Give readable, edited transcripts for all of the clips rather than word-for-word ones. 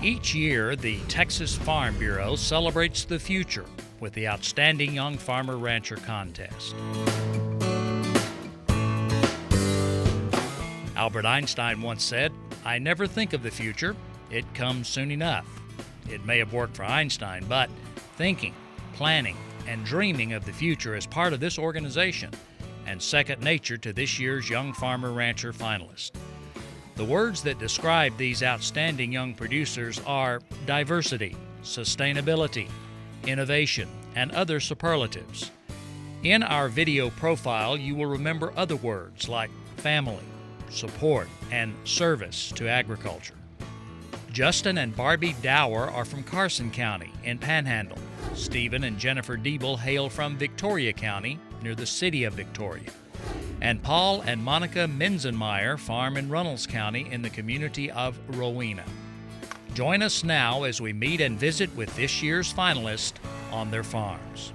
Each year, the Texas Farm Bureau celebrates the future with the Outstanding Young Farmer Rancher Contest. Albert Einstein once said, "I never think of the future, it comes soon enough." It may have worked for Einstein, but thinking, planning, and dreaming of the future is part of this organization and second nature to this year's Young Farmer Rancher finalists. The words that describe these outstanding young producers are diversity, sustainability, innovation, and other superlatives. In our video profile, you will remember other words like family, support, and service to agriculture. Justin and Barbi Dauer are from Carson County in Panhandle. Stephen and Jennifer Diebel hail from Victoria County near the city of Victoria. And Paul and Monica Minzenmayer farm in Runnels County in the community of Rowena. Join us now as we meet and visit with this year's finalists on their farms.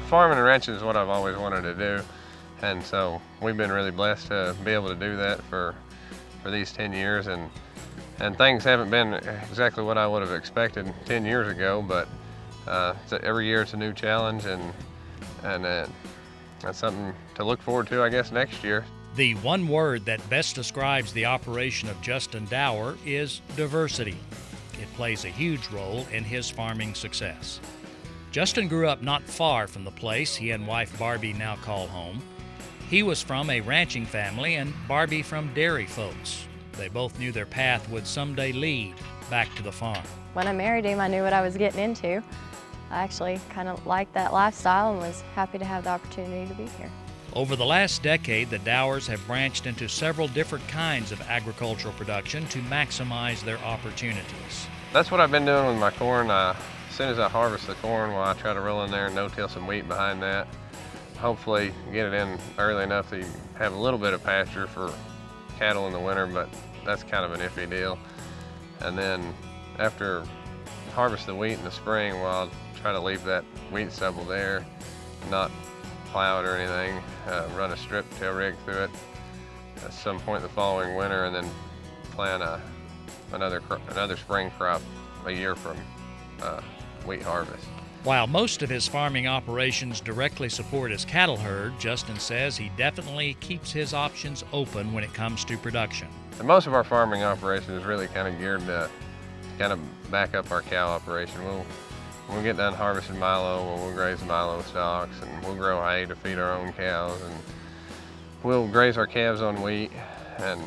Farming and ranching is what I've always wanted to do, and so we've been really blessed to be able to do that for these 10 years, and things haven't been exactly what I would have expected 10 years ago, but every year it's a new challenge, and that's something to look forward to, I guess, next year. The one word that best describes the operation of Justin Dauer is diversity. It plays a huge role in his farming success. Justin grew up not far from the place he and wife Barbi now call home. He was from a ranching family and Barbi from dairy folks. They both knew their path would someday lead back to the farm. When I married him, I knew what I was getting into. I actually kind of liked that lifestyle and was happy to have the opportunity to be here. Over the last decade, the Dauers have branched into several different kinds of agricultural production to maximize their opportunities. That's what I've been doing with my corn. As soon as I harvest the corn, I try to roll in there and no-till some wheat behind that. Hopefully get it in early enough that you have a little bit of pasture for cattle in the winter, but that's kind of an iffy deal. And then after harvest the wheat in the spring, I'll try to leave that wheat stubble there, not plow it or anything, run a strip tail rig through it at some point the following winter, and then plant another spring crop a year from wheat harvest. While most of his farming operations directly support his cattle herd, Justin says he definitely keeps his options open when it comes to production. And most of our farming operation is really kind of geared to kind of back up our cow operation. We'll get done harvesting milo, we'll graze the milo stalks, and we'll grow hay to feed our own cows, and we'll graze our calves on wheat. And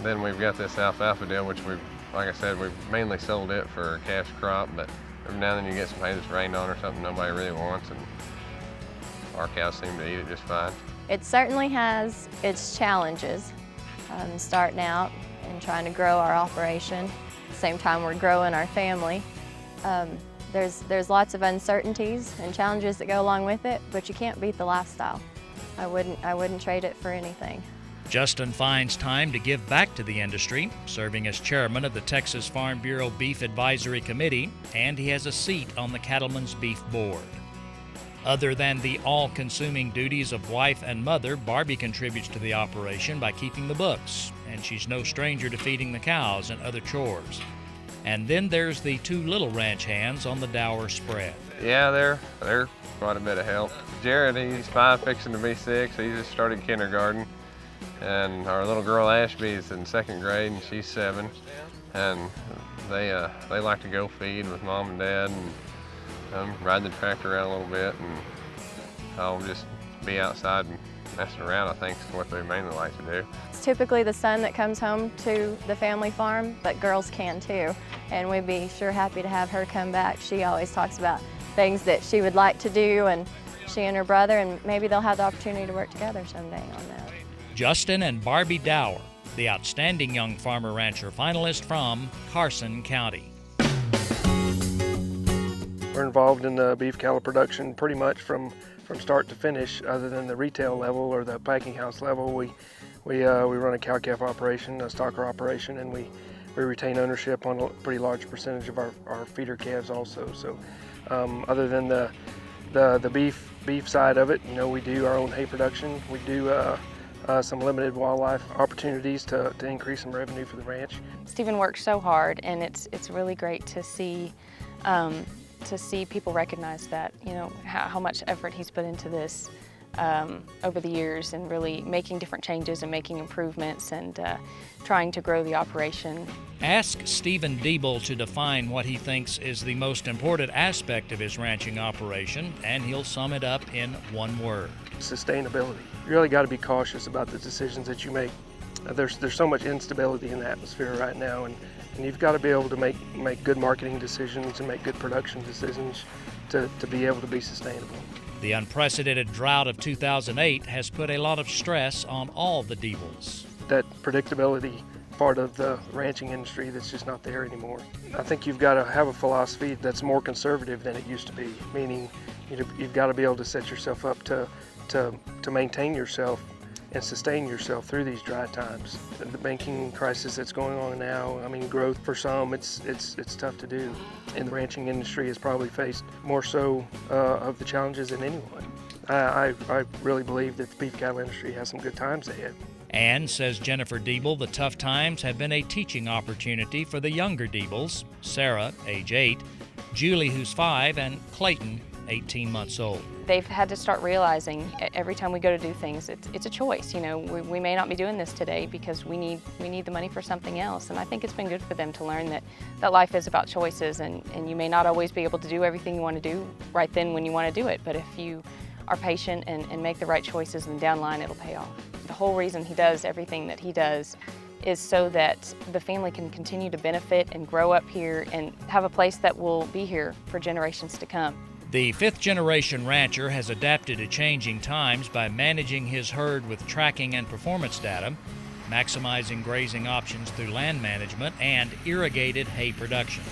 then we've got this alfalfa deal, which like I said, we've mainly sold it for cash crop, but every now and then you get some hay that's rained on or something nobody really wants, and our cows seem to eat it just fine. It certainly has its challenges, starting out and trying to grow our operation. At the same time, we're growing our family. There's lots of uncertainties and challenges that go along with it, but you can't beat the lifestyle. I wouldn't trade it for anything. Justin finds time to give back to the industry, serving as chairman of the Texas Farm Bureau Beef Advisory Committee, and he has a seat on the Cattlemen's Beef Board. Other than the all-consuming duties of wife and mother, Barbi contributes to the operation by keeping the books, and she's no stranger to feeding the cows and other chores. And then there's the two little ranch hands on the Dauer spread. Yeah, they're quite a bit of help. Jared, he's 5, fixing to be 6. He just started kindergarten. And our little girl Ashby is in 2nd grade, and she's 7. And they like to go feed with mom and dad and ride the tractor around a little bit, and I'll just be outside and messing around, I think, is what they mainly like to do. It's typically the son that comes home to the family farm, but girls can too. And we'd be sure happy to have her come back. She always talks about things that she would like to do, and she and her brother, and maybe they'll have the opportunity to work together someday on that. Justin and Barbi Dauer, the Outstanding Young Farmer Rancher finalist from Carson County. We're involved in the beef cattle production pretty much from start to finish, other than the retail level or the packing house level. We run a cow-calf operation, a stocker operation, and we retain ownership on a pretty large percentage of our feeder calves also. So other than the beef side of it, we do our own hay production. We do some limited wildlife opportunities to increase some revenue for the ranch. Stephen works so hard, and it's really great to see people recognize that, you know, how much effort he's put into this over the years, and really making different changes and making improvements and trying to grow the operation. Ask Stephen Diebel to define what he thinks is the most important aspect of his ranching operation, and he'll sum it up in one word: sustainability. You really got to be cautious about the decisions that you make. There's so much instability in the atmosphere right now, and you've got to be able to make good marketing decisions and make good production decisions to be able to be sustainable. The unprecedented drought of 2008 has put a lot of stress on all the Diebels. That predictability part of the ranching industry that's just not there anymore. I think you've got to have a philosophy that's more conservative than it used to be, meaning you've got to be able to set yourself up to maintain yourself and sustain yourself through these dry times. The banking crisis that's going on now, I mean, growth for some, it's tough to do. And the ranching industry has probably faced more so of the challenges than anyone. I really believe that the beef cattle industry has some good times ahead. And, says Jennifer Diebel, the tough times have been a teaching opportunity for the younger Diebels: Sarah, age 8, Julie, who's 5, and Clayton, 18 months old. They've had to start realizing every time we go to do things, it's a choice. You know, we may not be doing this today because we need the money for something else. And I think it's been good for them to learn that life is about choices, and you may not always be able to do everything you want to do right then when you want to do it. But if you are patient and make the right choices, then down the line it'll pay off. The whole reason he does everything that he does is so that the family can continue to benefit and grow up here and have a place that will be here for generations to come. The fifth-generation rancher has adapted to changing times by managing his herd with tracking and performance data, maximizing grazing options through land management, and irrigated hay production.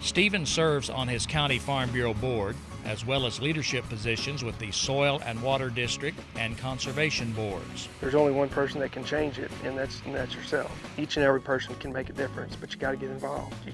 Stephen serves on his County Farm Bureau board, as well as leadership positions with the Soil and Water District and Conservation boards. There's only one person that can change it, and that's yourself. Each and every person can make a difference, but you got to get involved. You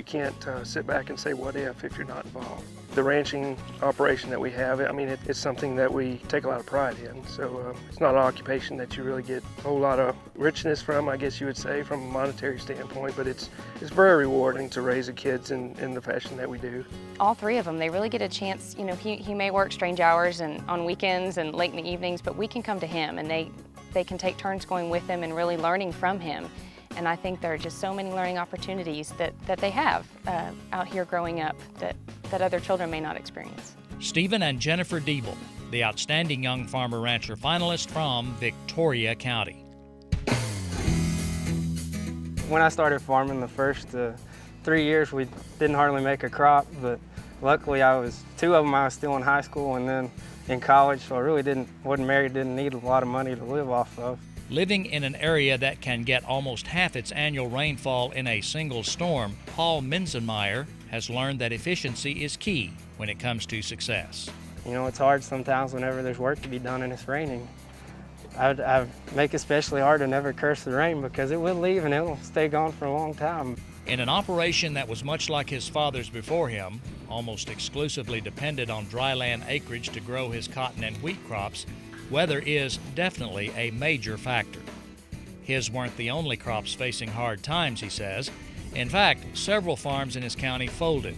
can't sit back and say what if you're not involved. The ranching operation that we have, I mean, it's something that we take a lot of pride in. So it's not an occupation that you really get a whole lot of richness from, I guess you would say, from a monetary standpoint, but it's very rewarding to raise the kids in the fashion that we do. All three of them, they really get a chance. You know, he may work strange hours and on weekends and late in the evenings, but we can come to him, and they can take turns going with him and really learning from him. And I think there are just so many learning opportunities that they have out here growing up that other children may not experience. Stephen and Jennifer Diebel, the outstanding young farmer rancher finalist from Victoria County. When I started farming, the first 3 years we didn't hardly make a crop, but luckily 2 of them I was still in high school and then in college, so I really wasn't married, didn't need a lot of money to live off of. Living in an area that can get almost half its annual rainfall in a single storm, Paul Minzenmayer has learned that efficiency is key when it comes to success. You know, it's hard sometimes whenever there's work to be done and it's raining. I make it especially hard to never curse the rain because it will leave and it will stay gone for a long time. In an operation that was much like his father's before him, almost exclusively depended on dryland acreage to grow his cotton and wheat crops, weather is definitely a major factor. His weren't the only crops facing hard times, he says. In fact, several farms in his county folded.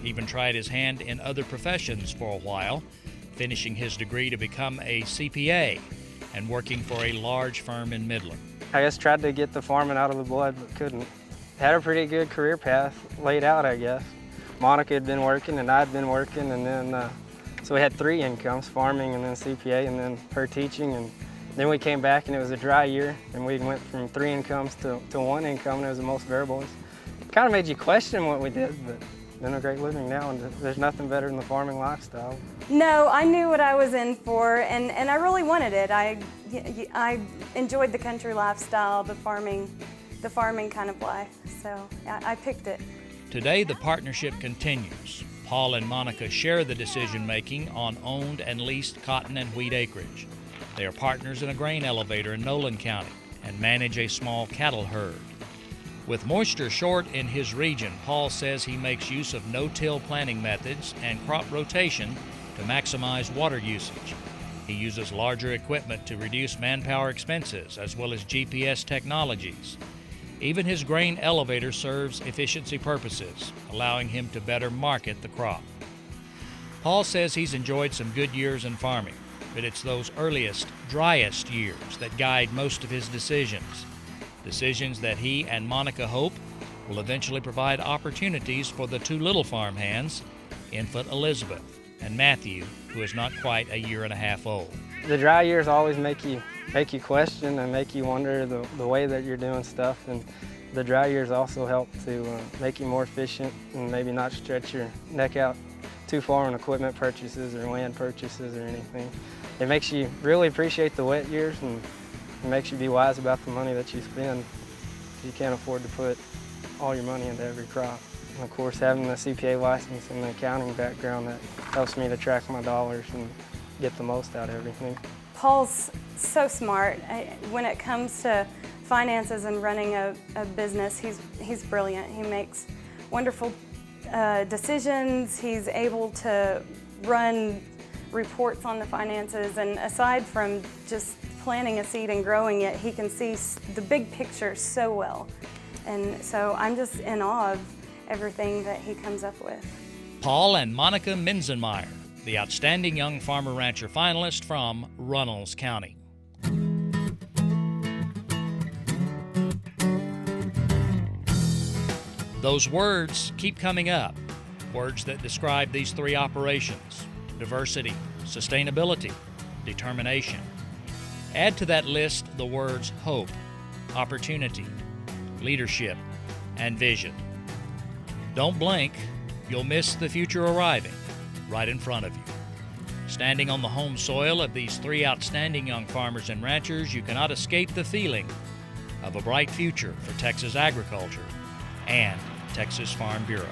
He even tried his hand in other professions for a while, finishing his degree to become a CPA and working for a large firm in Midland. I just tried to get the farming out of the blood, but couldn't. Had a pretty good career path laid out, I guess. Monica had been working and I'd been working, and then so we had 3 incomes, farming and then CPA and then her teaching. And then we came back and it was a dry year and we went from 3 incomes to 1 income, and it was the most variable. It kind of made you question what we did, but it's been a great living now, and there's nothing better than the farming lifestyle. No, I knew what I was in for, and I really wanted it. I enjoyed the country lifestyle, the farming kind of life, so I picked it. Today, the partnership continues. Paul and Monica share the decision-making on owned and leased cotton and wheat acreage. They are partners in a grain elevator in Nolan County and manage a small cattle herd. With moisture short in his region, Paul says he makes use of no-till planting methods and crop rotation to maximize water usage. He uses larger equipment to reduce manpower expenses as well as GPS technologies. Even his grain elevator serves efficiency purposes, allowing him to better market the crop. Paul says he's enjoyed some good years in farming, but it's those earliest, driest years that guide most of his decisions. Decisions that he and Monica hope will eventually provide opportunities for the two little farm hands, infant Elizabeth and Matthew, who is not quite a year and a half old. The dry years always make you question and make you wonder the way that you're doing stuff, and the dry years also help to make you more efficient and maybe not stretch your neck out too far on equipment purchases or land purchases or anything. It makes you really appreciate the wet years, and it makes you be wise about the money that you spend. You can't afford to put all your money into every crop. And of course, having the CPA license and the accounting background, that helps me to track my dollars and get the most out of everything. Paul's so smart. When it comes to finances and running a business, he's brilliant. He makes wonderful decisions. He's able to run reports on the finances, and aside from just planting a seed and growing it, he can see the big picture so well. And so I'm just in awe of everything that he comes up with. Paul and Monica Minzenmayer, the Outstanding Young Farmer Rancher finalist from Runnels County. Those words keep coming up, words that describe these three operations: diversity, sustainability, determination. Add to that list the words hope, opportunity, leadership, and vision. Don't blink, you'll miss the future arriving right in front of you. Standing on the home soil of these three outstanding young farmers and ranchers, you cannot escape the feeling of a bright future for Texas agriculture and Texas Farm Bureau.